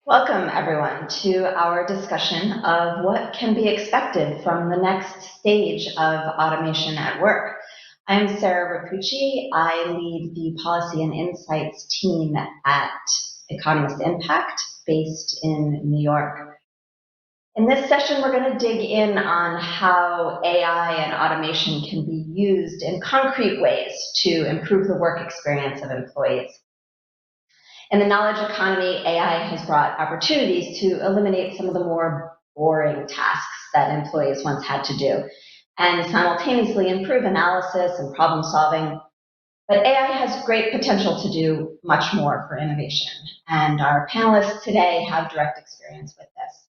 Welcome, everyone, to our discussion of what can be expected from the next stage of automation at work. I'm Sarah Rapucci. I lead the Policy and Insights team at Economist Impact, based in New York. In this session, we're going to dig in on how AI and automation can be used in concrete ways to improve the work experience of employees. In the knowledge economy, AI has brought opportunities to eliminate some of the more boring tasks that employees once had to do and simultaneously improve analysis and problem solving. But AI has great potential to do much more for innovation, and our panelists today have direct experience with this.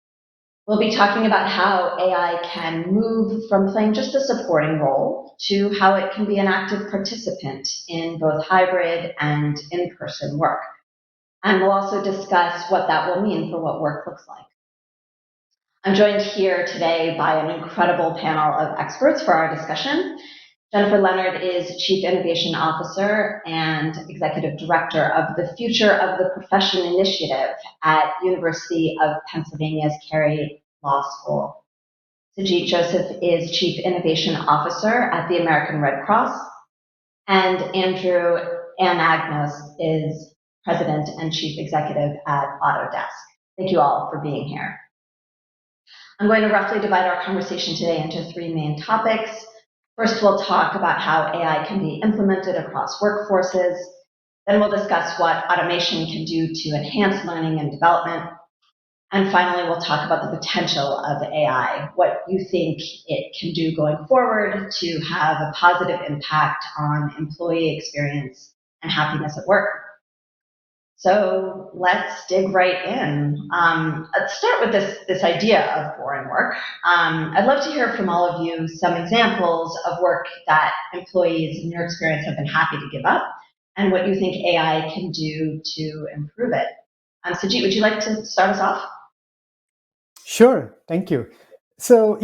We'll be talking about how AI can move from playing just a supporting role to how it can be an active participant in both hybrid and in-person work. And we'll also discuss what that will mean for what work looks like. I'm joined here today by an incredible panel of experts for our discussion. Jennifer Leonard is Chief Innovation Officer and Executive Director of the Future of the Profession Initiative at University of Pennsylvania's Carey Law School. Sajid Joseph is Chief Innovation Officer at the American Red Cross, and Andrew Anagnos is President and Chief Executive at Autodesk. Thank you all for being here. I'm going to roughly divide our conversation today into three main topics. First, we'll talk about how AI can be implemented across workforces. Then we'll discuss what automation can do to enhance learning and development. And finally, we'll talk about the potential of AI, what you think it can do going forward to have a positive impact on employee experience and happiness at work. So let's dig right in. Let's start with this idea of boring work. I'd love to hear from all of you some examples of work that employees in your experience have been happy to give up and what you think AI can do to improve it. Sajid, would you like to start us off? Sure, thank you. So,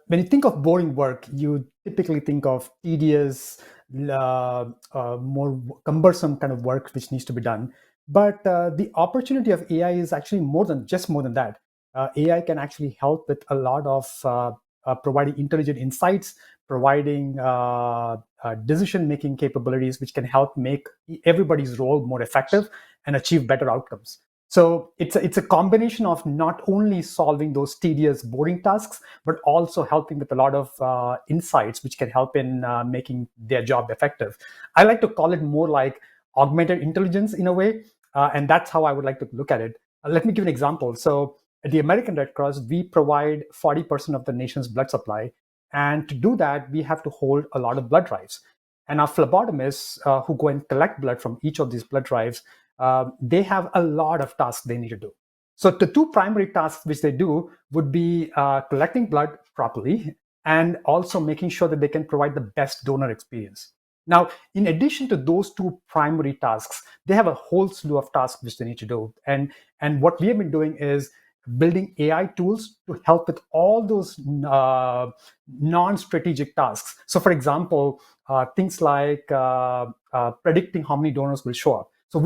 when you think of boring work, you typically think of tedious, more cumbersome kind of work which needs to be done. But the opportunity of AI is actually more than that. AI can actually help with a lot of providing intelligent insights, providing decision-making capabilities, which can help make everybody's role more effective and achieve better outcomes. So it's a combination of not only solving those tedious, boring tasks, but also helping with a lot of insights, which can help in making their job effective. I like to call it more like augmented intelligence in a way, and that's how I would like to look at it. Let me give an example. So at the American Red Cross, we provide 40% of the nation's blood supply, and to do that, we have to hold a lot of blood drives. And our phlebotomists who go and collect blood from each of these blood drives, they have a lot of tasks they need to do. So the two primary tasks which they do would be collecting blood properly and also making sure that they can provide the best donor experience. Now, in addition to those two primary tasks, they have a whole slew of tasks which they need to do. And what we have been doing is building AI tools to help with all those non-strategic tasks. So, for example, things like predicting how many donors will show up. So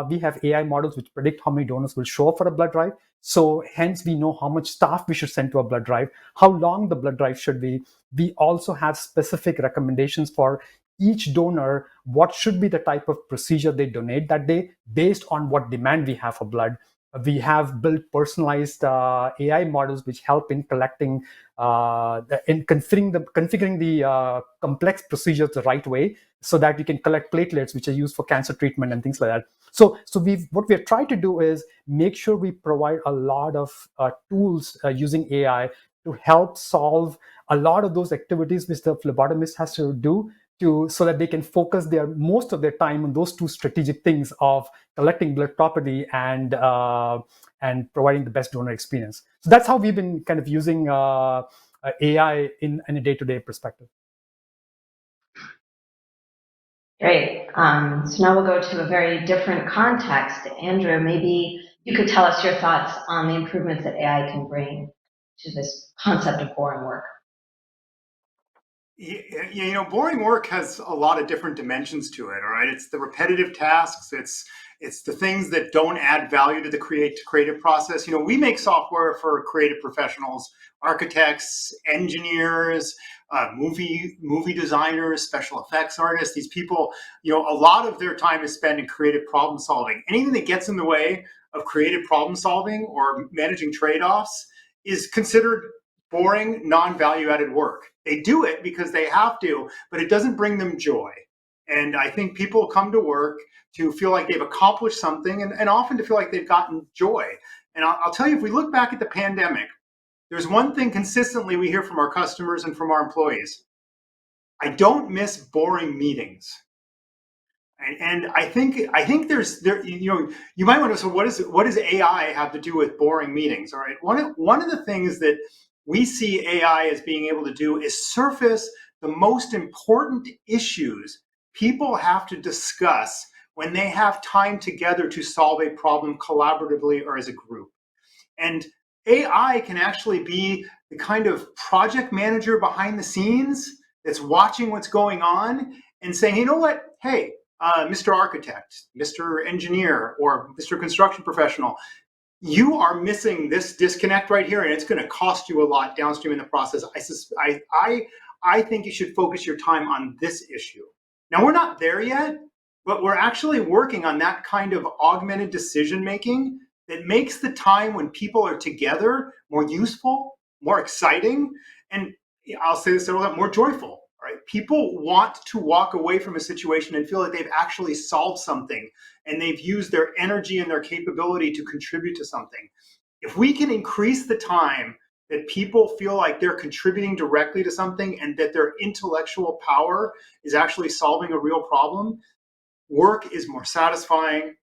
we have AI models which predict how many donors will show up for a blood drive. So hence we know how much staff we should send to a blood drive, how long the blood drive should be. We also have specific recommendations for each donor, what should be the type of procedure they donate that day based on what demand we have for blood. We have built personalized AI models which help in collecting, in configuring the complex procedures the right way, so that we can collect platelets, which are used for cancer treatment and things like that. So what we're trying to do is make sure we provide a lot of tools using AI to help solve a lot of those activities which the phlebotomist has to do, so that they can focus most of their time on those two strategic things of collecting blood properly and providing the best donor experience. So that's how we've been kind of using AI in a day-to-day perspective. Great. So now we'll go to a very different context. Andrew, maybe you could tell us your thoughts on the improvements that AI can bring to this concept of boring work. Boring work has a lot of different dimensions to it. All right, it's the repetitive tasks. It's It's the things that don't add value to the creative process. We make software for creative professionals, architects, engineers, movie designers, special effects artists. These people, a lot of their time is spent in creative problem solving. Anything that gets in the way of creative problem solving or managing trade-offs is considered boring, non-value added work. They do it because they have to, but it doesn't bring them joy. And I think people come to work to feel like they've accomplished something, and often to feel like they've gotten joy. And I'll tell you, if we look back at the pandemic, there's one thing consistently we hear from our customers and from our employees. I don't miss boring meetings. And I think there's you might want to. So what does AI have to do with boring meetings? All right, one of the things that we see AI as being able to do is surface the most important issues people have to discuss when they have time together to solve a problem collaboratively or as a group. And AI can actually be the kind of project manager behind the scenes that's watching what's going on and saying, you know what, hey, Mr. Architect, Mr. Engineer, or Mr. Construction Professional, you are missing this disconnect right here, and it's going to cost you a lot downstream in the process. I think you should focus your time on this issue. Now, we're not there yet, but we're actually working on that kind of augmented decision making that makes the time when people are together more useful, more exciting, and I'll say this a little bit, more joyful. Right? People want to walk away from a situation and feel that they've actually solved something and they've used their energy and their capability to contribute to something. If we can increase the time that people feel like they're contributing directly to something and that their intellectual power is actually solving a real problem, work is more satisfying,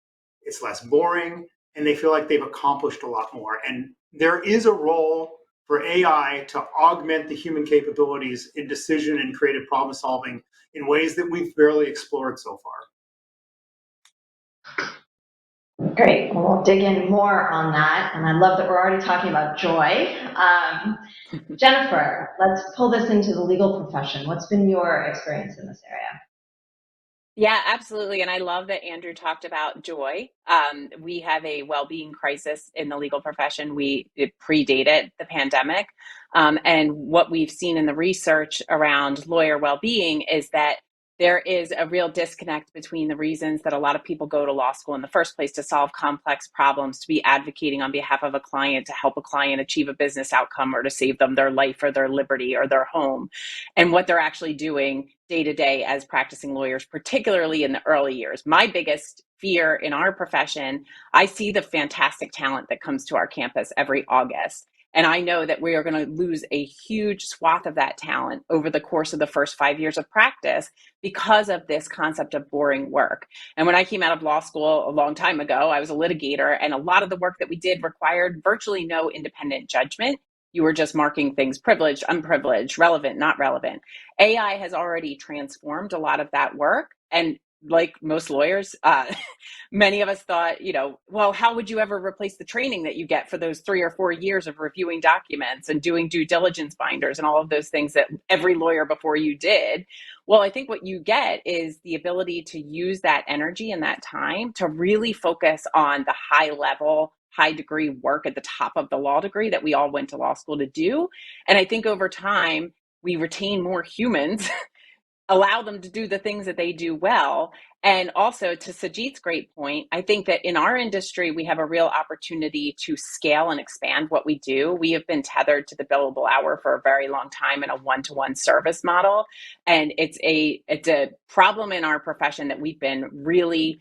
it's less boring, and they feel like they've accomplished a lot more. And there is a role for AI to augment the human capabilities in decision and creative problem solving in ways that we've barely explored so far. Great. Well, we'll dig in more on that. And I love that we're already talking about joy. Jennifer, let's pull this into the legal profession. What's been your experience in this area? Yeah, absolutely. And I love that Andrew talked about joy. We have a well-being crisis in the legal profession. It predated the pandemic. And what we've seen in the research around lawyer well-being is that there is a real disconnect between the reasons that a lot of people go to law school in the first place to solve complex problems, to be advocating on behalf of a client, to help a client achieve a business outcome, or to save them their life or their liberty or their home, and what they're actually doing day to day as practicing lawyers, particularly in the early years. My biggest fear in our profession, I see the fantastic talent that comes to our campus every August. And I know that we are going to lose a huge swath of that talent over the course of the first 5 years of practice because of this concept of boring work. And when I came out of law school a long time ago, I was a litigator, and a lot of the work that we did required virtually no independent judgment. You were just marking things privileged, unprivileged, relevant, not relevant. AI has already transformed a lot of that work. And like most lawyers, many of us thought, well, how would you ever replace the training that you get for those 3 or 4 years of reviewing documents and doing due diligence binders and all of those things that every lawyer before you did? Well, I think what you get is the ability to use that energy and that time to really focus on the high level, high degree work at the top of the law degree that we all went to law school to do. And I think over time, we retain more humans, allow them to do the things that they do well. And also, to Sajid's great point, I think that in our industry, we have a real opportunity to scale and expand what we do. We have been tethered to the billable hour for a very long time in a one-to-one service model. And it's a problem in our profession that we've been really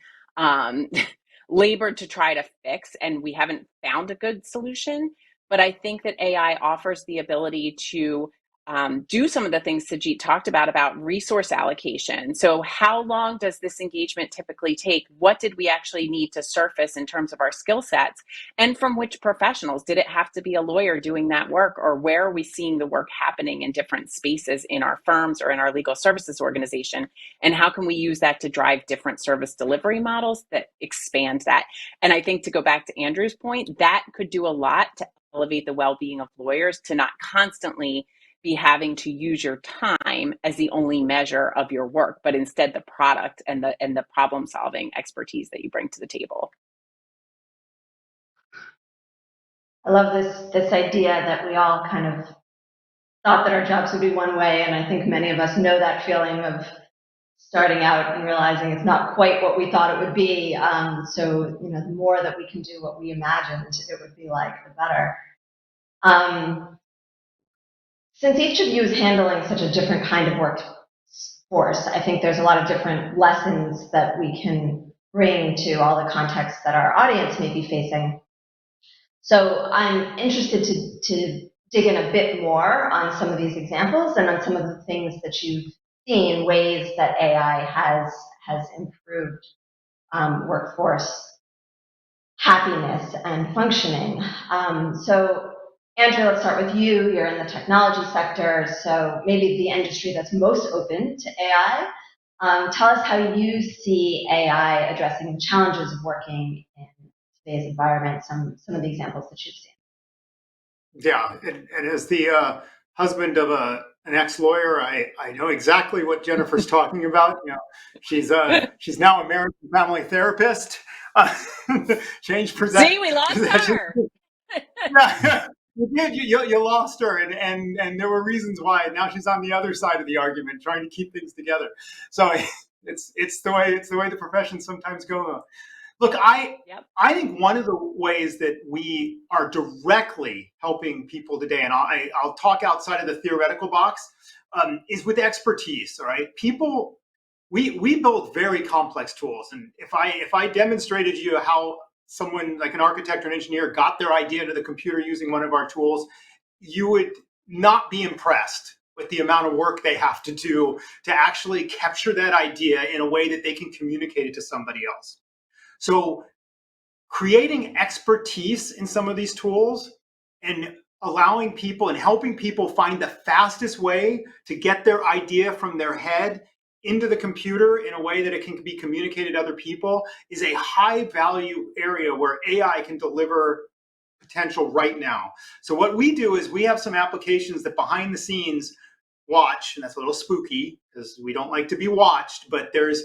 labored to try to fix, and we haven't found a good solution. But I think that AI offers the ability to do some of the things Sajid talked about resource allocation. So how long does this engagement typically take? What did we actually need to surface in terms of our skill sets? And from which professionals? Did it have to be a lawyer doing that work? Or where are we seeing the work happening in different spaces in our firms or in our legal services organization? And how can we use that to drive different service delivery models that expand that? And I think, to go back to Andrew's point, that could do a lot to elevate the well-being of lawyers, to not constantly be having to use your time as the only measure of your work, but instead the product and the problem solving expertise that you bring to the table. I love this idea that we all kind of thought that our jobs would be one way, and I think many of us know that feeling of starting out and realizing it's not quite what we thought it would be. So, the more that we can do what we imagined it would be like, the better. Since each of you is handling such a different kind of workforce, I think there's a lot of different lessons that we can bring to all the contexts that our audience may be facing. So I'm interested to dig in a bit more on some of these examples and on some of the things that you've seen, ways that AI has improved workforce happiness and functioning. So Andrew, let's start with you. You're in the technology sector, so maybe the industry that's most open to AI. Tell us how you see AI addressing the challenges of working in today's environment, some of the examples that you've seen. Yeah, and as the husband of an ex-lawyer, I know exactly what Jennifer's talking about. She's now a marriage and family therapist. Changed See, we lost her. Yeah, you did. You lost her, and there were reasons why. Now she's on the other side of the argument, trying to keep things together. So it's the way the professions sometimes go. Look, I think one of the ways that we are directly helping people today, and I'll talk outside of the theoretical box, is with expertise. All right, people, we build very complex tools, and if I demonstrated you how someone like an architect or an engineer got their idea into the computer using one of our tools, you would not be impressed with the amount of work they have to do to actually capture that idea in a way that they can communicate it to somebody else. So creating expertise in some of these tools and allowing people and helping people find the fastest way to get their idea from their head into the computer in a way that it can be communicated to other people is a high value area where AI can deliver potential right now. So what we do is we have some applications that behind the scenes watch, and that's a little spooky because we don't like to be watched, but there's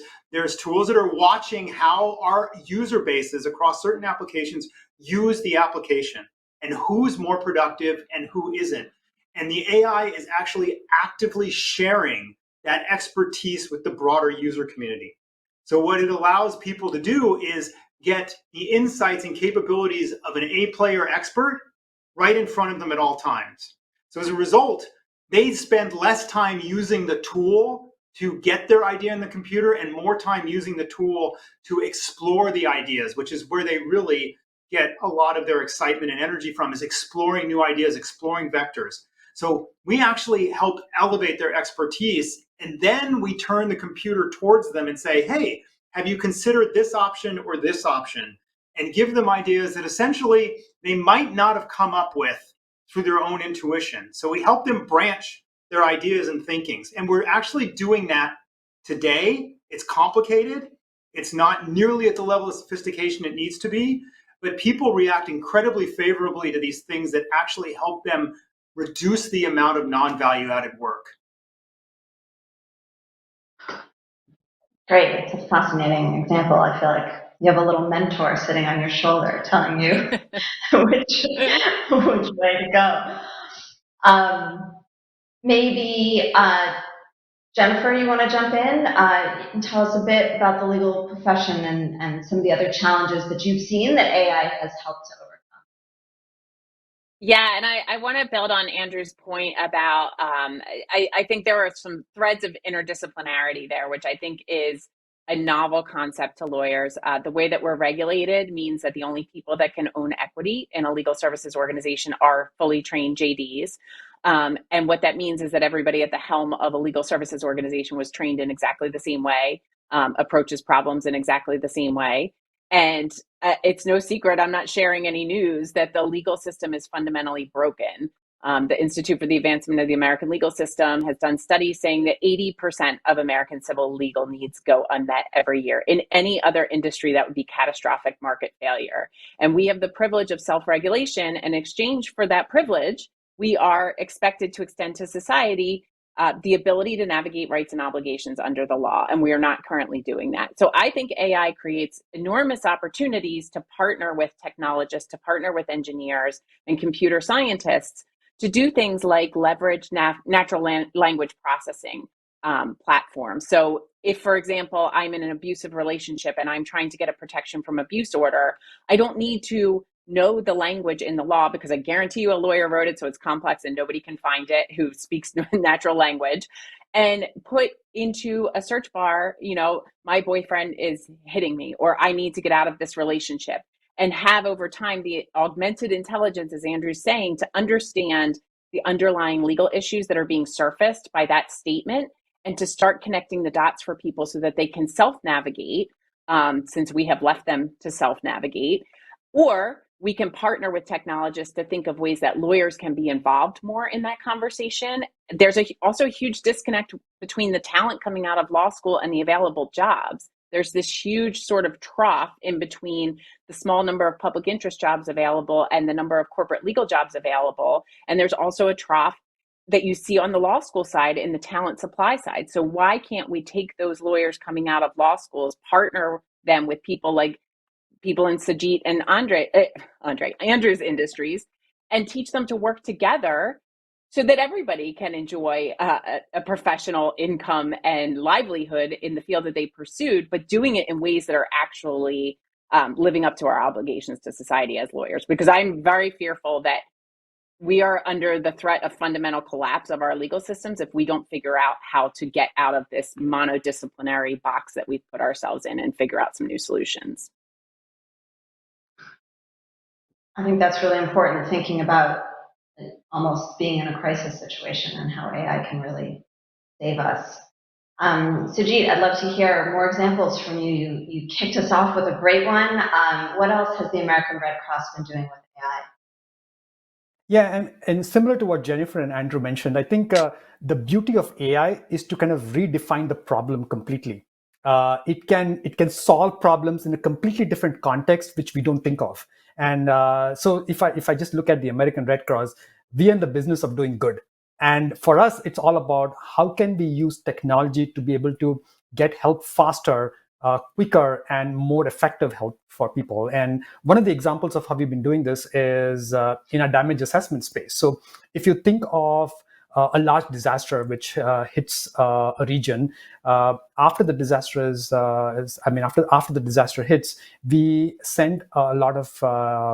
tools that are watching how our user bases across certain applications use the application and who's more productive and who isn't. And the AI is actually actively sharing that expertise with the broader user community. So what it allows people to do is get the insights and capabilities of an A-player expert right in front of them at all times. So as a result, they spend less time using the tool to get their idea in the computer and more time using the tool to explore the ideas, which is where they really get a lot of their excitement and energy from, is exploring new ideas, exploring vectors. So we actually help elevate their expertise, and then we turn the computer towards them and say, hey, have you considered this option or this option? And give them ideas that essentially they might not have come up with through their own intuition. So we help them branch their ideas and thinkings. And we're actually doing that today. It's complicated. It's not nearly at the level of sophistication it needs to be, but people react incredibly favorably to these things that actually help them reduce the amount of non-value added work. Great, it's a fascinating example. I feel like you have a little mentor sitting on your shoulder telling you which way to go. Maybe Jennifer, you want to jump in and tell us a bit about the legal profession and some of the other challenges that you've seen that AI has helped to overcome. Yeah, and I want to build on Andrew's point about, I think there are some threads of interdisciplinarity there, which I think is a novel concept to lawyers. The way that we're regulated means that the only people that can own equity in a legal services organization are fully trained JDs. And what that means is that everybody at the helm of a legal services organization was trained in exactly the same way, approaches problems in exactly the same way. And it's no secret, I'm not sharing any news, that the legal system is fundamentally broken. The Institute for the Advancement of the American Legal System has done studies saying that 80% of American civil legal needs go unmet every year. In any other industry, that would be catastrophic market failure. And we have the privilege of self-regulation. In exchange for that privilege, we are expected to extend to society the ability to navigate rights and obligations under the law, and we are not currently doing that. So I think AI creates enormous opportunities to partner with technologists, to partner with engineers and computer scientists to do things like leverage natural language processing platforms. So if, for example, I'm in an abusive relationship and I'm trying to get a protection from abuse order, I don't need to know the language in the law, because I guarantee you a lawyer wrote it, so it's complex and nobody can find it who speaks natural language, and put into a search bar, my boyfriend is hitting me, or I need to get out of this relationship, and have over time the augmented intelligence, as Andrew's saying, to understand the underlying legal issues that are being surfaced by that statement, and to start connecting the dots for people so that they can self-navigate, since we have left them to self-navigate. Or we can partner with technologists to think of ways that lawyers can be involved more in that conversation. There's also a huge disconnect between the talent coming out of law school and the available jobs. There's this huge sort of trough in between the small number of public interest jobs available and the number of corporate legal jobs available. And there's also a trough that you see on the law school side in the talent supply side. So why can't we take those lawyers coming out of law schools, partner them with people in Sajid and Andrew's industries, and teach them to work together so that everybody can enjoy a professional income and livelihood in the field that they pursued, but doing it in ways that are actually living up to our obligations to society as lawyers. Because I'm very fearful that we are under the threat of fundamental collapse of our legal systems if we don't figure out how to get out of this monodisciplinary box that we've put ourselves in and figure out some new solutions. I think that's really important, thinking about almost being in a crisis situation and how AI can really save us. Sujit, I'd love to hear more examples from you. You kicked us off with a great one. What else has the American Red Cross been doing with AI? Yeah, and similar to what Jennifer and Andrew mentioned, I think the beauty of AI is to kind of redefine the problem completely. It can solve problems in a completely different context, which we don't think of. And so if I just look at the American Red Cross, we are in the business of doing good. And for us, it's all about how can we use technology to be able to get help faster, quicker, and more effective help for people. And one of the examples of how we've been doing this is in a damage assessment space. So if you think of a large disaster which hits a region, after the disaster after the disaster hits, we send a lot of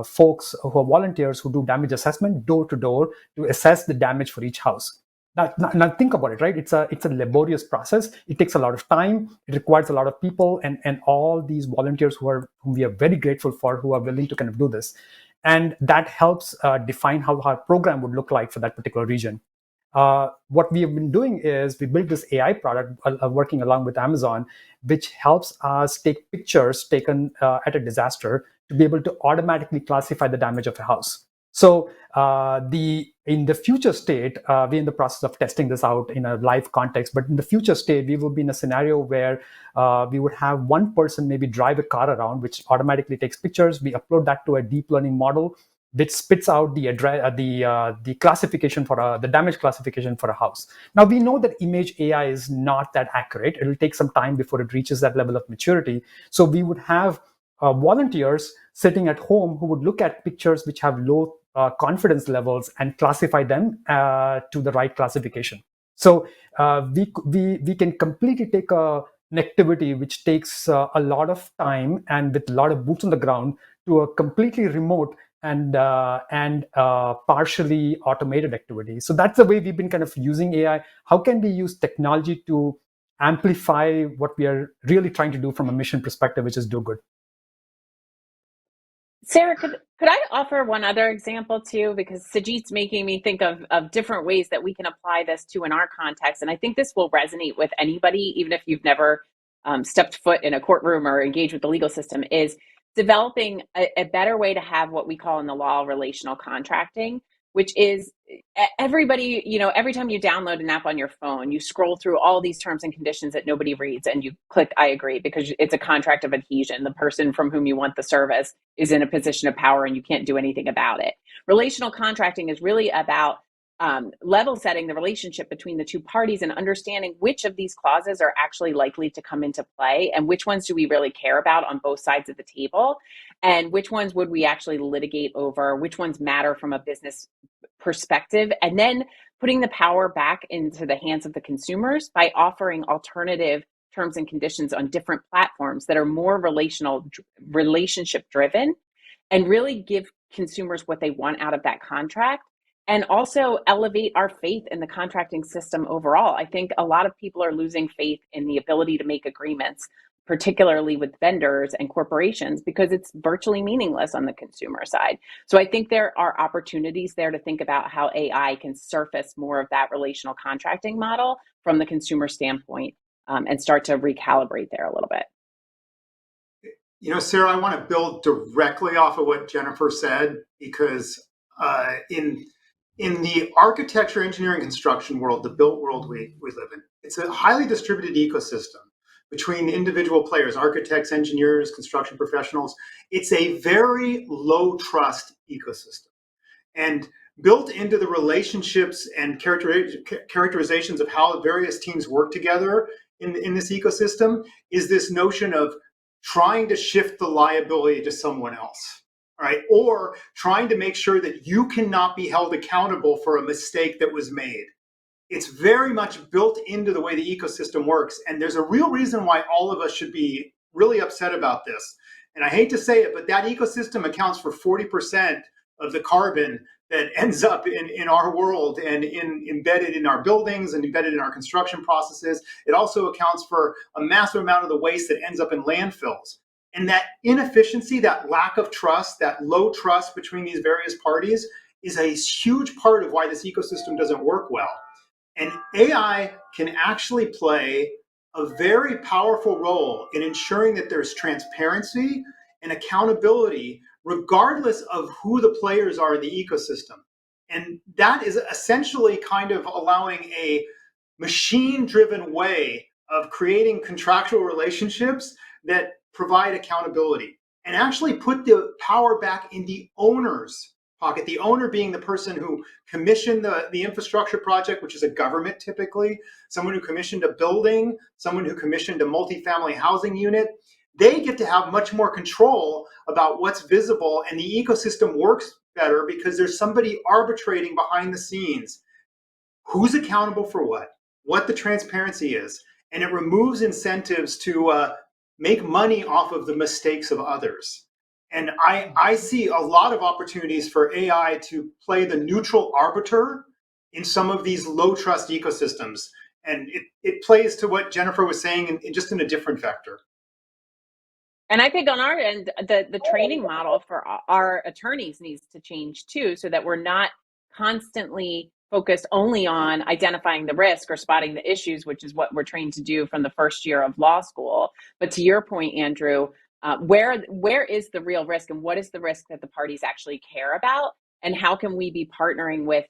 folks who are volunteers who do damage assessment door to door to assess the damage for each house. Now think about it, right? It's a laborious process. It takes a lot of time. It requires a lot of people, and all these volunteers whom we are very grateful for, who are willing to kind of do this, and that helps define how our program would look like for that particular region. What we have been doing is we built this AI product working along with Amazon, which helps us take pictures taken at a disaster to be able to automatically classify the damage of a house. So in the future state, we're in the process of testing this out in a live context, but in the future state, we will be in a scenario where we would have one person maybe drive a car around, which automatically takes pictures. We upload that to a deep learning model, which spits out the classification for the damage classification for a house. Now we know that image AI is not that accurate. It will take some time before it reaches that level of maturity. So we would have volunteers sitting at home who would look at pictures which have low confidence levels and classify them to the right classification. So we can completely take an activity which takes a lot of time and with a lot of boots on the ground to a completely remote and partially automated activity. So that's the way we've been kind of using AI. How can we use technology to amplify what we are really trying to do from a mission perspective, which is do good? Sarah, could I offer one other example too? Because Sajid's making me think of different ways that we can apply this to in our context. And I think this will resonate with anybody, even if you've never stepped foot in a courtroom or engaged with the legal system, is developing a better way to have what we call in the law relational contracting, which is everybody, every time you download an app on your phone, you scroll through all these terms and conditions that nobody reads and you click I agree, because it's a contract of adhesion. The person from whom you want the service is in a position of power and you can't do anything about it. Relational contracting is really about level setting the relationship between the two parties and understanding which of these clauses are actually likely to come into play and which ones do we really care about on both sides of the table, and which ones would we actually litigate over, which ones matter from a business perspective, and then putting the power back into the hands of the consumers by offering alternative terms and conditions on different platforms that are more relationship driven and really give consumers what they want out of that contract, and also elevate our faith in the contracting system overall. I think a lot of people are losing faith in the ability to make agreements, particularly with vendors and corporations, because it's virtually meaningless on the consumer side. So I think there are opportunities there to think about how AI can surface more of that relational contracting model from the consumer standpoint, and start to recalibrate there a little bit. Sarah, I want to build directly off of what Jennifer said, because in the architecture, engineering, construction world, the built world we live in, it's a highly distributed ecosystem between individual players, architects, engineers, construction professionals. It's a very low trust ecosystem. And built into the relationships and characterizations of how various teams work together in this ecosystem is this notion of trying to shift the liability to someone else, right? Or trying to make sure that you cannot be held accountable for a mistake that was made. It's very much built into the way the ecosystem works. And there's a real reason why all of us should be really upset about this. And I hate to say it, but that ecosystem accounts for 40% of the carbon that ends up in our world and embedded in our buildings and embedded in our construction processes. It also accounts for a massive amount of the waste that ends up in landfills. And that inefficiency, that lack of trust, that low trust between these various parties is a huge part of why this ecosystem doesn't work well. And AI can actually play a very powerful role in ensuring that there's transparency and accountability regardless of who the players are in the ecosystem. And that is essentially kind of allowing a machine-driven way of creating contractual relationships that provide accountability and actually put the power back in the owner's pocket. The owner being the person who commissioned the infrastructure project, which is a government typically, someone who commissioned a building, someone who commissioned a multifamily housing unit. They get to have much more control about what's visible, and the ecosystem works better because there's somebody arbitrating behind the scenes who's accountable for what the transparency is, and it removes incentives to make money off of the mistakes of others. And I see a lot of opportunities for AI to play the neutral arbiter in some of these low trust ecosystems. And it plays to what Jennifer was saying just in a different vector. And I think on our end, the training model for our attorneys needs to change too, so that we're not constantly focused only on identifying the risk or spotting the issues, which is what we're trained to do from the first year of law school. But to your point, Andrew, where is the real risk, and what is the risk that the parties actually care about? And how can we be partnering with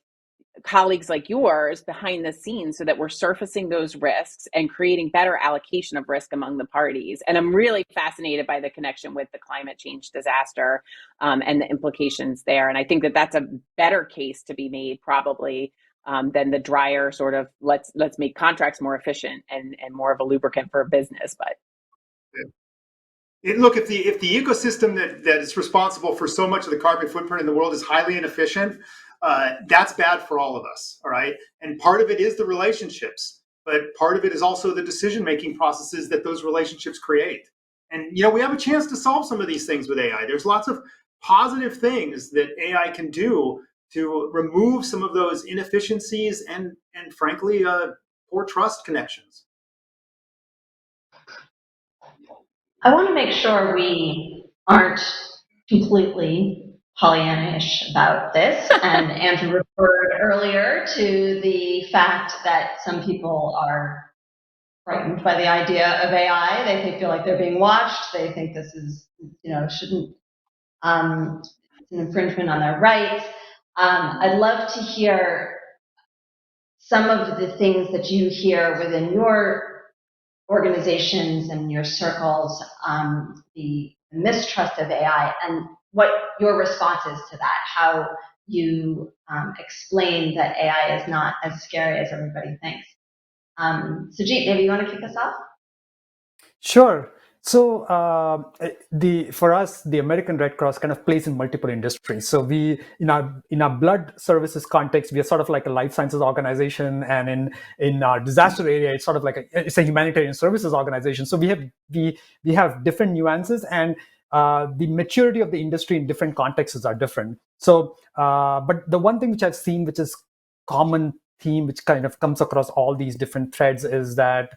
colleagues like yours behind the scenes so that we're surfacing those risks and creating better allocation of risk among the parties? And I'm really fascinated by the connection with the climate change disaster, and the implications there. And I think that that's a better case to be made probably than the drier sort of let's make contracts more efficient and more of a lubricant for business. But look, if the ecosystem that is responsible for so much of the carbon footprint in the world is highly inefficient, that's bad for all of us, all right? And part of it is the relationships, but part of it is also the decision-making processes that those relationships create. And, we have a chance to solve some of these things with AI. There's lots of positive things that AI can do to remove some of those inefficiencies and frankly, poor trust connections. I want to make sure we aren't completely Pollyannish about this. And Andrew referred earlier to the fact that some people are frightened by the idea of AI. They feel like they're being watched. They think this is, shouldn't, it's an infringement on their rights. I'd love to hear some of the things that you hear within your organizations and your circles, the mistrust of AI, and what your response is to that, how you explained that AI is not as scary as everybody thinks. Sujit, maybe you want to kick us off? Sure. So the for us, the American Red Cross kind of plays in multiple industries. So we in our blood services context, we are sort of like a life sciences organization, and in our disaster area, it's sort of like it's a humanitarian services organization. So we have different nuances, and the maturity of the industry in different contexts are different. So, but the one thing which I've seen, which is common theme which kind of comes across all these different threads, is that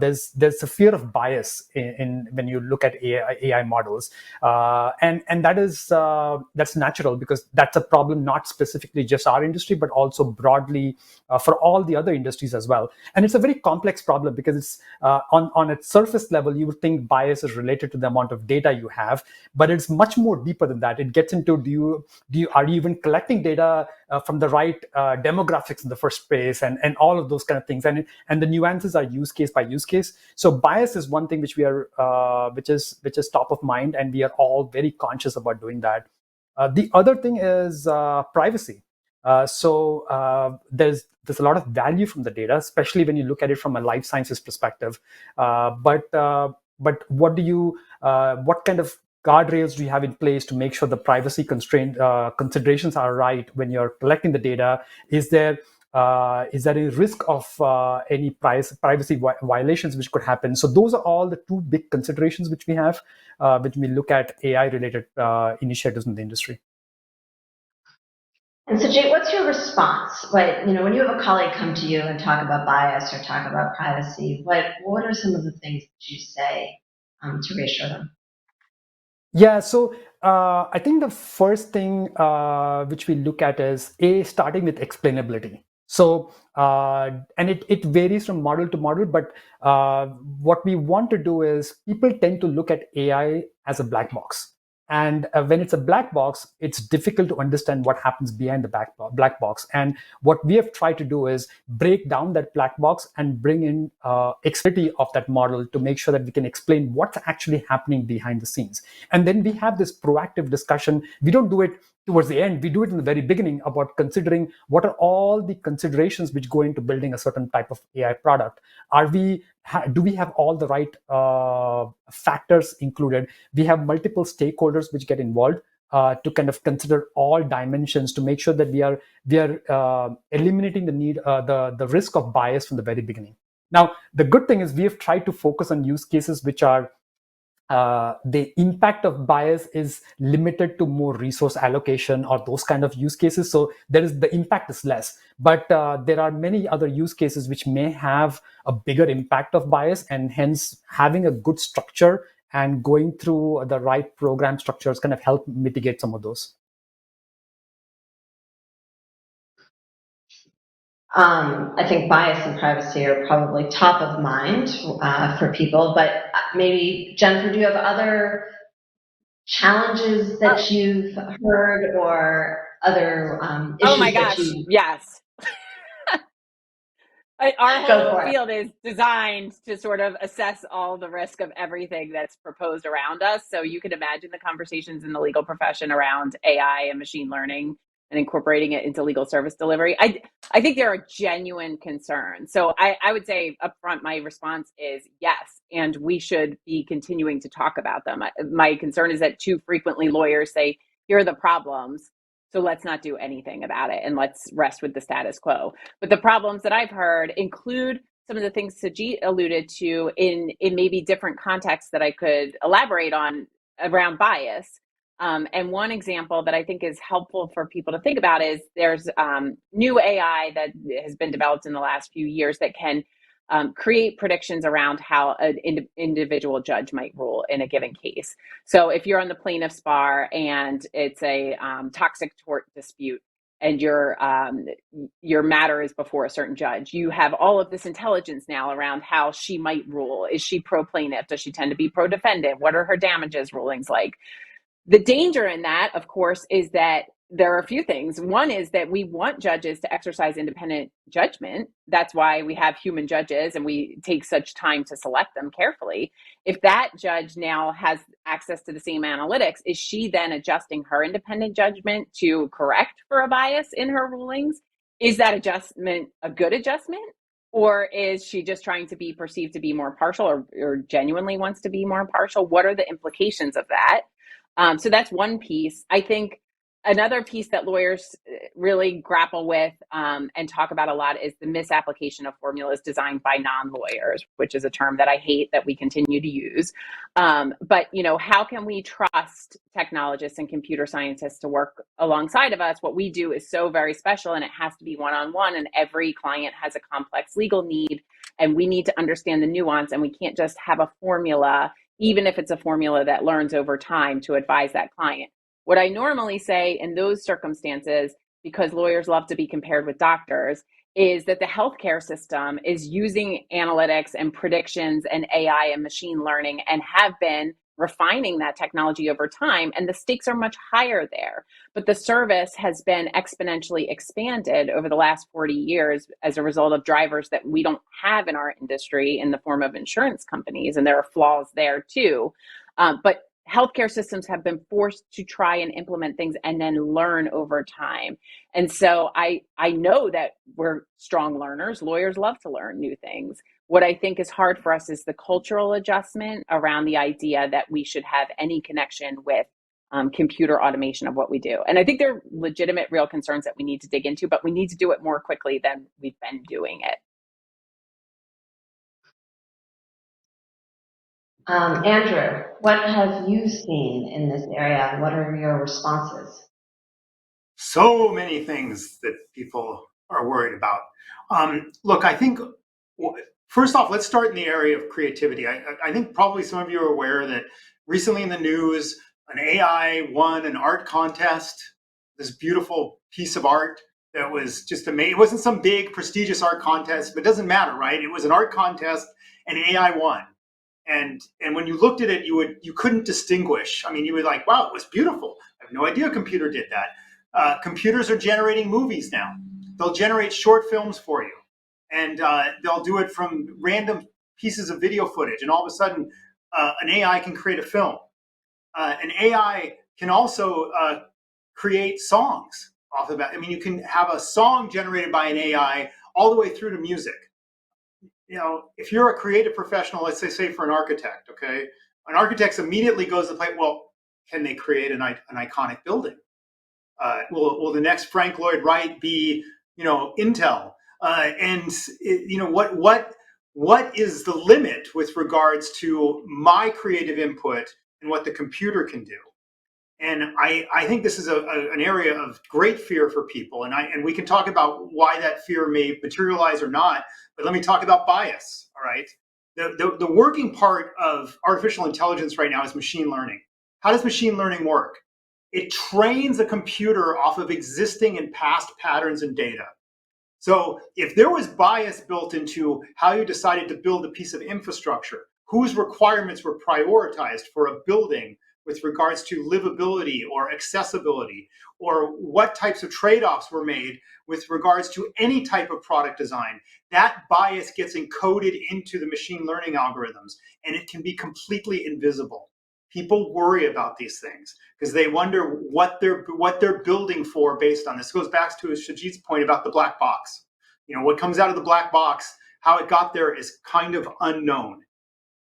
there's a fear of bias in when you look at AI models, and that's natural, because that's a problem not specifically just our industry but also broadly for all the other industries as well. And it's a very complex problem, because it's on its surface level you would think bias is related to the amount of data you have, but it's much more deeper than that. It gets into are you even collecting data from the right demographics in the first place, and all of those kind of things, and the nuances are use case by use case. So bias is one thing which we are which is top of mind, and we are all very conscious about doing that. The other thing is privacy. There's a lot of value from the data, especially when you look at it from a life sciences perspective. But what kind of guardrails do you have in place to make sure the privacy constraint considerations are right when you're collecting the data? Is there a risk of any privacy violations which could happen? So those are all the two big considerations which we have when we look at AI-related initiatives in the industry. And Sujit, what's your response? When you have a colleague come to you and talk about bias or talk about privacy, what are some of the things that you say to reassure them? Yeah, so I think the first thing which we look at is starting with explainability. So and it varies from model to model, but what we want to do is people tend to look at AI as a black box. And when it's a black box, it's difficult to understand what happens behind the black box. And what we have tried to do is break down that black box and bring in expertise of that model to make sure that we can explain what's actually happening behind the scenes. And then we have this proactive discussion. We don't do it towards the end. We do it in the very beginning about considering what are all the considerations which go into building a certain type of AI product. Do we have all the right factors included? We have multiple stakeholders which get involved to kind of consider all dimensions to make sure that we are eliminating the risk of bias from the very beginning. Now, the good thing is we have tried to focus on use cases which are the impact of bias is limited to more resource allocation or those kind of use cases. So the impact is less, but there are many other use cases which may have a bigger impact of bias, and hence having a good structure and going through the right program structures kind of help mitigate some of those. I think bias and privacy are probably top of mind for people, but maybe, Jennifer, do you have other challenges that you've heard or other issues? Oh my gosh, yes. Our whole field is designed to sort of assess all the risk of everything that's proposed around us. So you can imagine the conversations in the legal profession around AI and machine learning and incorporating it into legal service delivery. I think there are genuine concerns. So I would say upfront, my response is yes, and we should be continuing to talk about them. My concern is that too frequently lawyers say, here are the problems, so let's not do anything about it and let's rest with the status quo. But the problems that I've heard include some of the things Sujit alluded to in maybe different contexts that I could elaborate on around bias. And one example that I think is helpful for people to think about is there's new AI that has been developed in the last few years that can create predictions around how an individual judge might rule in a given case. So if you're on the plaintiff's bar and it's a toxic tort dispute and your matter is before a certain judge, you have all of this intelligence now around how she might rule. Is she pro-plaintiff? Does she tend to be pro-defendant? What are her damages rulings like? The danger in that, of course, is that there are a few things. One is that we want judges to exercise independent judgment. That's why we have human judges and we take such time to select them carefully. If that judge now has access to the same analytics, is she then adjusting her independent judgment to correct for a bias in her rulings? Is that adjustment a good adjustment? Or is she just trying to be perceived to be more partial, or genuinely wants to be more partial? What are the implications of that? So that's one piece. I think another piece that lawyers really grapple with and talk about a lot is the misapplication of formulas designed by non-lawyers, which is a term that I hate that we continue to use. But how can we trust technologists and computer scientists to work alongside of us? What we do is so very special, and it has to be one-on-one, and every client has a complex legal need, and we need to understand the nuance, and we can't just have a formula, even if it's a formula that learns over time, to advise that client. What I normally say in those circumstances, because lawyers love to be compared with doctors, is that the healthcare system is using analytics and predictions and AI and machine learning, and have been refining that technology over time, and the stakes are much higher there. But the service has been exponentially expanded over the last 40 years as a result of drivers that we don't have in our industry in the form of insurance companies, and there are flaws there too. But healthcare systems have been forced to try and implement things and then learn over time. And so I know that we're strong learners. Lawyers love to learn new things. What I think is hard for us is the cultural adjustment around the idea that we should have any connection with computer automation of what we do. And I think there are legitimate, real concerns that we need to dig into, but we need to do it more quickly than we've been doing it. Andrew, what have you seen in this area? What are your responses? So many things that people are worried about. Look, I think, first off, let's start in the area of creativity. I think probably some of you are aware that recently in the news, an AI won an art contest, this beautiful piece of art that was just amazing. It wasn't some big prestigious art contest, but it doesn't matter, right? It was an art contest and AI won. And when you looked at it, you couldn't distinguish. I mean, you were like, wow, it was beautiful. I have no idea a computer did that. Computers are generating movies now. They'll generate short films for you, and they'll do it from random pieces of video footage. And all of a sudden, an AI can create a film. An AI can also create songs off of that. I mean, you can have a song generated by an AI all the way through to music. If you're a creative professional, let's say for an architect, okay, an architect immediately goes to play, well, can they create an iconic building? Will the next Frank Lloyd Wright be, Intel? What is the limit with regards to my creative input and what the computer can do? And I think this is an area of great fear for people. And we can talk about why that fear may materialize or not, but let me talk about bias, all right? The working part of artificial intelligence right now is machine learning. How does machine learning work? It trains a computer off of existing and past patterns and data. So if there was bias built into how you decided to build a piece of infrastructure, whose requirements were prioritized for a building with regards to livability or accessibility, or what types of trade-offs were made with regards to any type of product design, that bias gets encoded into the machine learning algorithms, and it can be completely invisible. People worry about these things because they wonder what they're building for based on this. It goes back to Shajit's point about the black box. What comes out of the black box, how it got there is kind of unknown.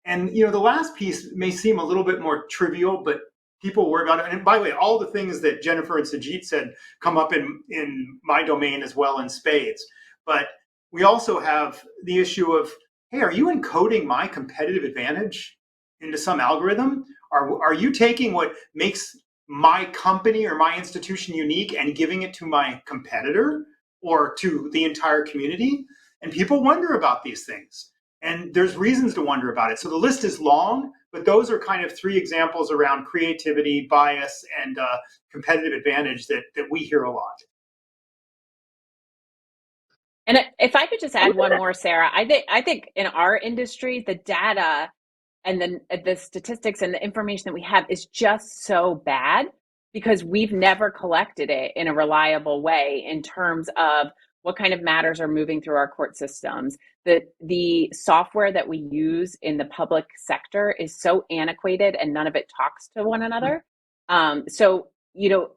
And the last piece may seem a little bit more trivial, but people worry about it. And by the way, all the things that Jennifer and Sajid said come up in my domain as well in spades. But we also have the issue of, hey, are you encoding my competitive advantage into some algorithm? Are you taking what makes my company or my institution unique and giving it to my competitor or to the entire community? And people wonder about these things. And there's reasons to wonder about it. So the list is long, but those are kind of three examples around creativity, bias, and competitive advantage that we hear a lot. And if I could just add one more, Sarah, I think in our industry, the data and the statistics and the information that we have is just so bad because we've never collected it in a reliable way in terms of what kind of matters are moving through our court systems. The software that we use in the public sector is so antiquated and none of it talks to one another. So,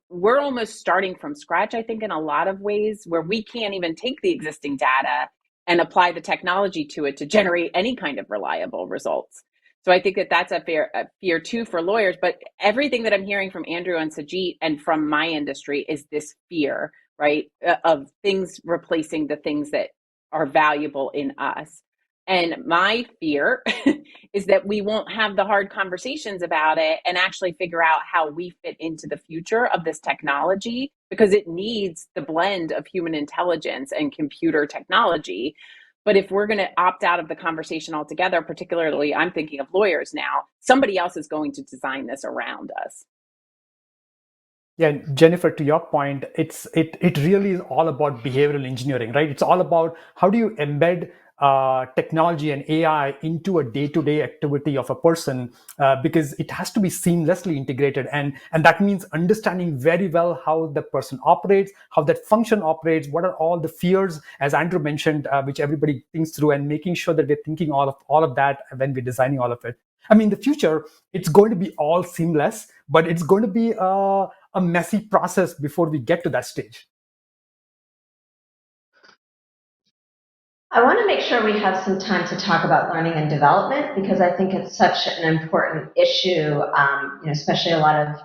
we're almost starting from scratch, I think, in a lot of ways where we can't even take the existing data and apply the technology to it to generate any kind of reliable results. So I think that that's a fear too for lawyers. But everything that I'm hearing from Andrew and Sajid and from my industry is this fear, right, of things replacing the things that are valuable in us. And my fear is that we won't have the hard conversations about it and actually figure out how we fit into the future of this technology, because it needs the blend of human intelligence and computer technology. But if we're going to opt out of the conversation altogether, particularly I'm thinking of lawyers now, somebody else is going to design this around us. Yeah, Jennifer, to your point, it really is all about behavioral engineering, right? It's all about how do you embed technology and AI into a day-to-day activity of a person, because it has to be seamlessly integrated, and that means understanding very well how the person operates, how that function operates, what are all the fears, as Andrew mentioned, which everybody thinks through, and making sure that we're thinking all of that when we're designing all of it. I mean, in the future, it's going to be all seamless, but it's going to be a messy process before we get to that stage. I want to make sure we have some time to talk about learning and development, because I think it's such an important issue. Especially a lot of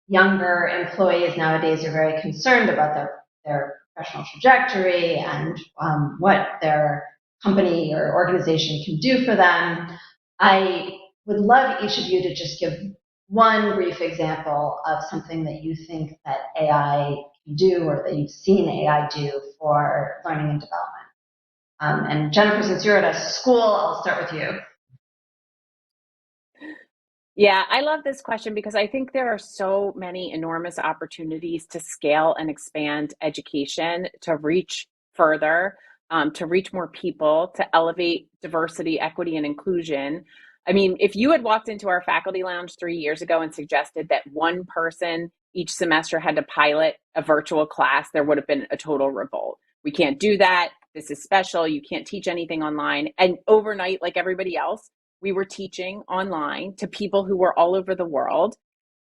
younger employees nowadays are very concerned about their professional trajectory and what their company or organization can do for them. I would love each of you to just give one brief example of something that you think that AI can do or that you've seen AI do for learning and development. And Jennifer, since you're at a school, I'll start with you. Yeah, I love this question because I think there are so many enormous opportunities to scale and expand education, to reach further, to reach more people, to elevate diversity, equity, and inclusion. I mean, if you had walked into our faculty lounge 3 years ago and suggested that one person each semester had to pilot a virtual class, there would have been a total revolt. We can't do that. This is special. You can't teach anything online. And overnight, like everybody else, we were teaching online to people who were all over the world.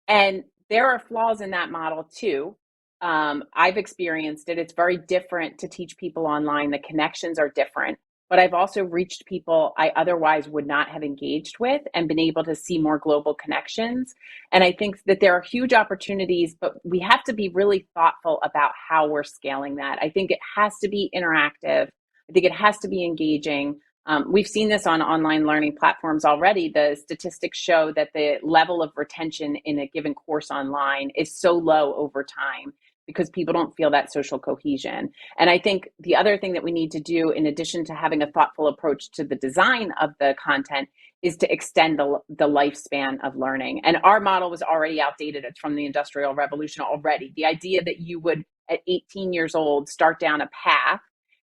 And there are flaws in that model too. I've experienced it. It's very different to teach people online. The connections are different. But I've also reached people I otherwise would not have engaged with and been able to see more global connections. And I think that there are huge opportunities, but we have to be really thoughtful about how we're scaling that. I think it has to be interactive. I think it has to be engaging. We've seen this on online learning platforms already. The statistics show that the level of retention in a given course online is so low over time because people don't feel that social cohesion. And I think the other thing that we need to do, in addition to having a thoughtful approach to the design of the content, is to extend the lifespan of learning. And our model was already outdated. It's from the Industrial Revolution already. The idea that you would, at 18 years old, start down a path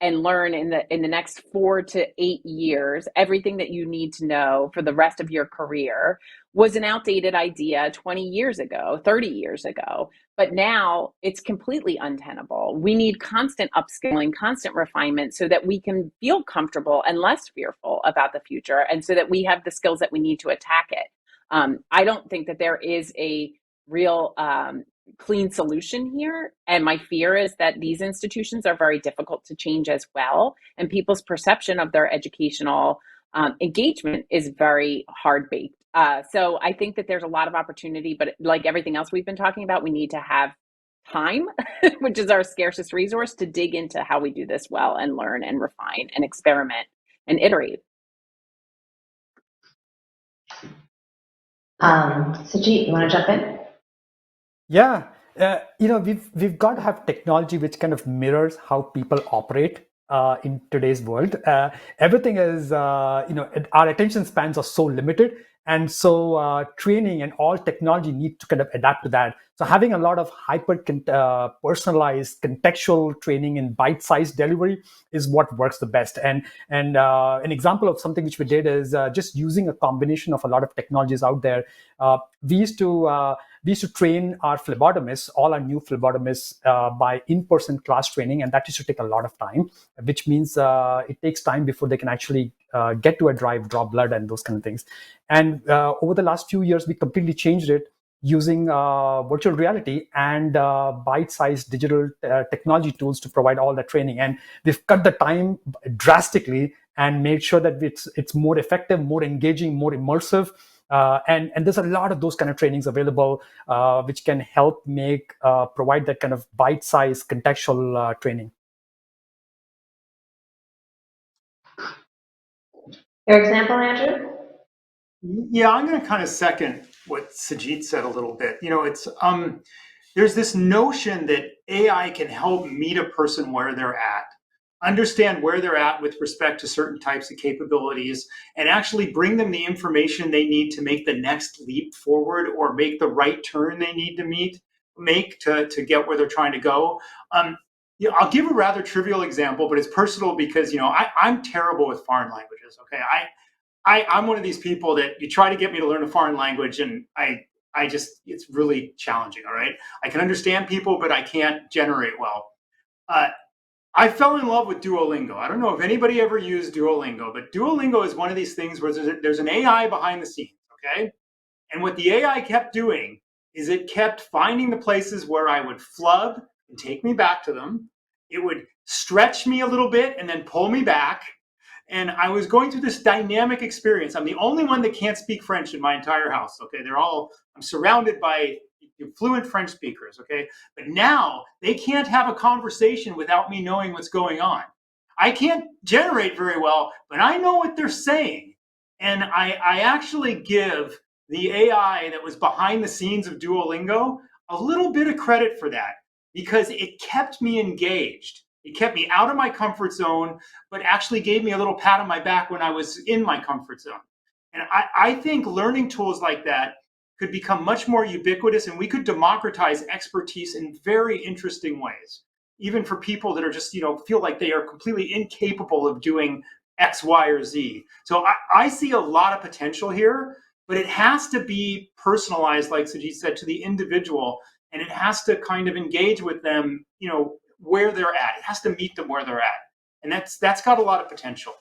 and learn in the next 4 to 8 years everything that you need to know for the rest of your career was an outdated idea 20 years ago, 30 years ago. But now it's completely untenable. We need constant upskilling, constant refinement so that we can feel comfortable and less fearful about the future, and so that we have the skills that we need to attack it. I don't think that there is a real clean solution here. And my fear is that these institutions are very difficult to change as well. And people's perception of their educational engagement is very hard baked. So I think that there's a lot of opportunity, but like everything else we've been talking about, we need to have time, which is our scarcest resource, to dig into how we do this well and learn and refine and experiment and iterate. Sajid, you want to jump in? Yeah, we've got to have technology which kind of mirrors how people operate in today's world. Everything is, our attention spans are so limited, And so training and all technology need to kind of adapt to that. So having a lot of hyper personalized contextual training in bite-sized delivery is what works the best. And an example of something which we did is just using a combination of a lot of technologies out there. We used to train our phlebotomists, all our new phlebotomists, by in-person class training, and that used to take a lot of time, which means it takes time before they can actually get to a drive, draw blood, and those kind of things. And over the last few years, we completely changed it using virtual reality and bite-sized digital technology tools to provide all that training. And we've cut the time drastically and made sure that it's more effective, more engaging, more immersive. And there's a lot of those kind of trainings available, which can help provide that kind of bite-sized contextual training. Your example, Andrew? Yeah, I'm going to kind of second what Sajid said a little bit. It's there's this notion that AI can help meet a person where they're at, understand where they're at with respect to certain types of capabilities, and actually bring them the information they need to make the next leap forward or make the right turn they need to make to get where they're trying to go. I'll give a rather trivial example, but it's personal because I'm terrible with foreign languages. Okay, I'm one of these people that you try to get me to learn a foreign language, and I just, it's really challenging. All right, I can understand people, but I can't generate well. I fell in love with Duolingo. I don't know if anybody ever used Duolingo, but Duolingo is one of these things where there's an AI behind the scenes, okay? And what the AI kept doing is it kept finding the places where I would flub and take me back to them. It would stretch me a little bit and then pull me back. And I was going through this dynamic experience. I'm the only one that can't speak French in my entire house, okay? I'm surrounded by fluent French speakers, okay? But now they can't have a conversation without me knowing what's going on. I can't generate very well, but I know what they're saying. And I actually give the AI that was behind the scenes of Duolingo a little bit of credit for that because it kept me engaged. It kept me out of my comfort zone, but actually gave me a little pat on my back when I was in my comfort zone. And I think learning tools like that could become much more ubiquitous, and we could democratize expertise in very interesting ways, even for people that are just, feel like they are completely incapable of doing X, Y, or Z. So I see a lot of potential here, but it has to be personalized, like Sajid said, to the individual, and it has to kind of engage with them, where they're at. It has to meet them where they're at. And that's got a lot of potential.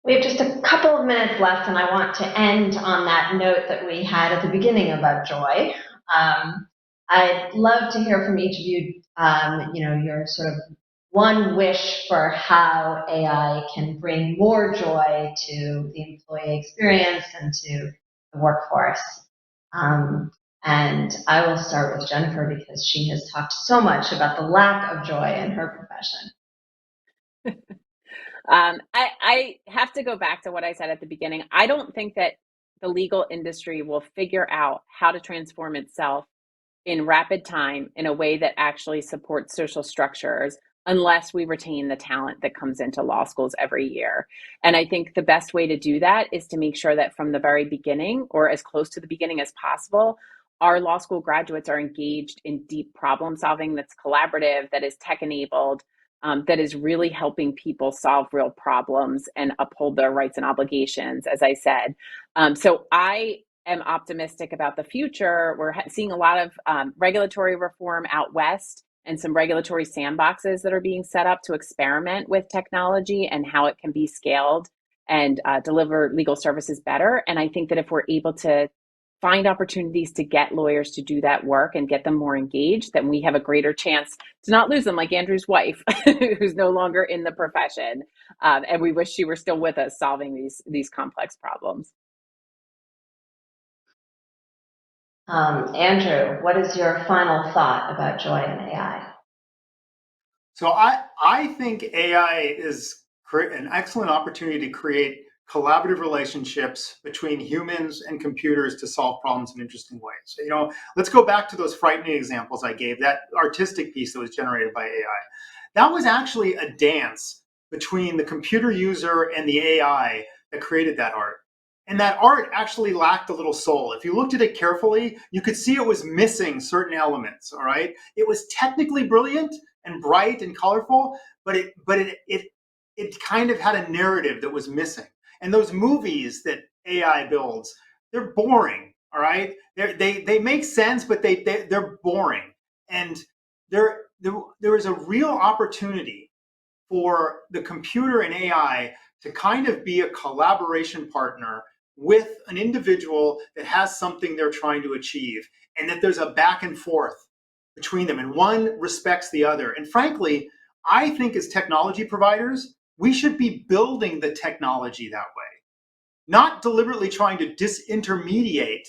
We have just a couple of minutes left, and I want to end on that note that we had at the beginning about joy. I'd love to hear from each of you, your sort of one wish for how AI can bring more joy to the employee experience and to the workforce. And I will start with Jennifer because she has talked so much about the lack of joy in her profession. I have to go back to what I said at the beginning. I don't think that the legal industry will figure out how to transform itself in rapid time in a way that actually supports social structures unless we retain the talent that comes into law schools every year. And I think the best way to do that is to make sure that from the very beginning, or as close to the beginning as possible, our law school graduates are engaged in deep problem solving that's collaborative, that is tech enabled, that is really helping people solve real problems and uphold their rights and obligations, as I said. So I am optimistic about the future. We're seeing a lot of regulatory reform out west and some regulatory sandboxes that are being set up to experiment with technology and how it can be scaled and deliver legal services better. And I think that if we're able to find opportunities to get lawyers to do that work and get them more engaged, then we have a greater chance to not lose them, like Andrew's wife, who's no longer in the profession. And we wish she were still with us solving these complex problems. Andrew, what is your final thought about joy in AI? So I think AI is an excellent opportunity to create collaborative relationships between humans and computers to solve problems in interesting ways. So, let's go back to those frightening examples I gave, that artistic piece that was generated by AI. That was actually a dance between the computer user and the AI that created that art. And that art actually lacked a little soul. If you looked at it carefully, you could see it was missing certain elements, all right? It was technically brilliant and bright and colorful, but it kind of had a narrative that was missing. And those movies that AI builds, they're boring, all right? They make sense, but they're boring. And there is a real opportunity for the computer and AI to kind of be a collaboration partner with an individual that has something they're trying to achieve, and that there's a back and forth between them, and one respects the other. And frankly, I think as technology providers, we should be building the technology that way, not deliberately trying to disintermediate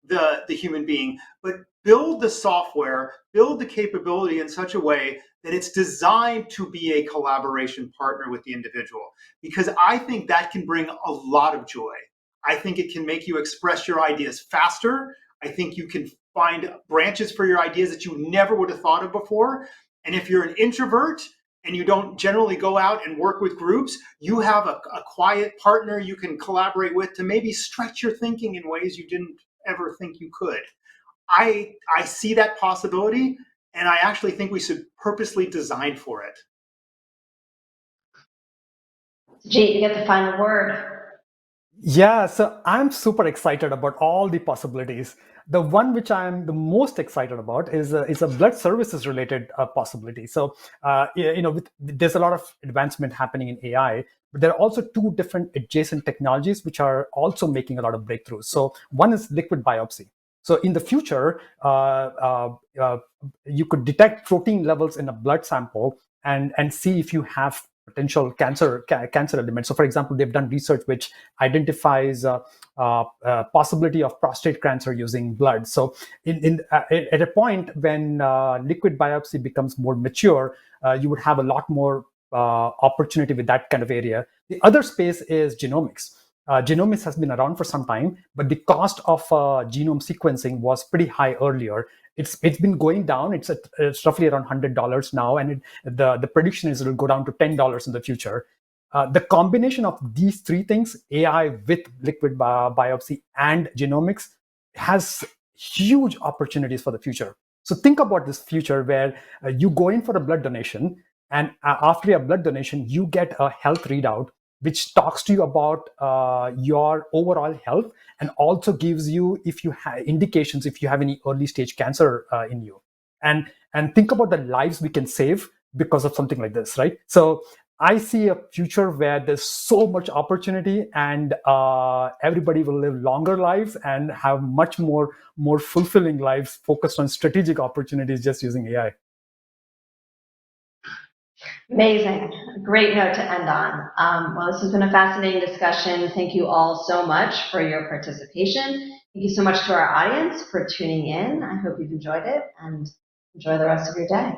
the human being, but build the software, build the capability in such a way that it's designed to be a collaboration partner with the individual. Because I think that can bring a lot of joy. I think it can make you express your ideas faster. I think you can find branches for your ideas that you never would have thought of before. And if you're an introvert and you don't generally go out and work with groups, you have a quiet partner you can collaborate with to maybe stretch your thinking in ways you didn't ever think you could. I see that possibility, and I actually think we should purposely design for it. Jeet, you get the final word. Yeah, so I'm super excited about all the possibilities. The one which I'm the most excited about is a blood services related possibility. So, there's a lot of advancement happening in AI, but there are also two different adjacent technologies which are also making a lot of breakthroughs. So, one is liquid biopsy. So, in the future, you could detect protein levels in a blood sample and see if you have potential cancer elements. So, for example, they've done research which identifies possibility of prostate cancer using blood. So, at a point when liquid biopsy becomes more mature, you would have a lot more opportunity with that kind of area. The other space is genomics. Genomics has been around for some time, but the cost of genome sequencing was pretty high earlier. It's been going down. It's roughly around $100 now, and the prediction is it will go down to $10 in the future. The combination of these three things, AI with liquid biopsy and genomics, has huge opportunities for the future. So think about this future where you go in for a blood donation, and after your blood donation, you get a health readout which talks to you about your overall health, and also gives you if you have indications if you have any early stage cancer in you. And think about the lives we can save because of something like this, right? So I see a future where there's so much opportunity, and everybody will live longer lives and have much more fulfilling lives focused on strategic opportunities just using AI. Amazing. Great note to end on. Well, this has been a fascinating discussion. Thank you all so much for your participation. Thank you so much to our audience for tuning in. I hope you've enjoyed it, and enjoy the rest of your day.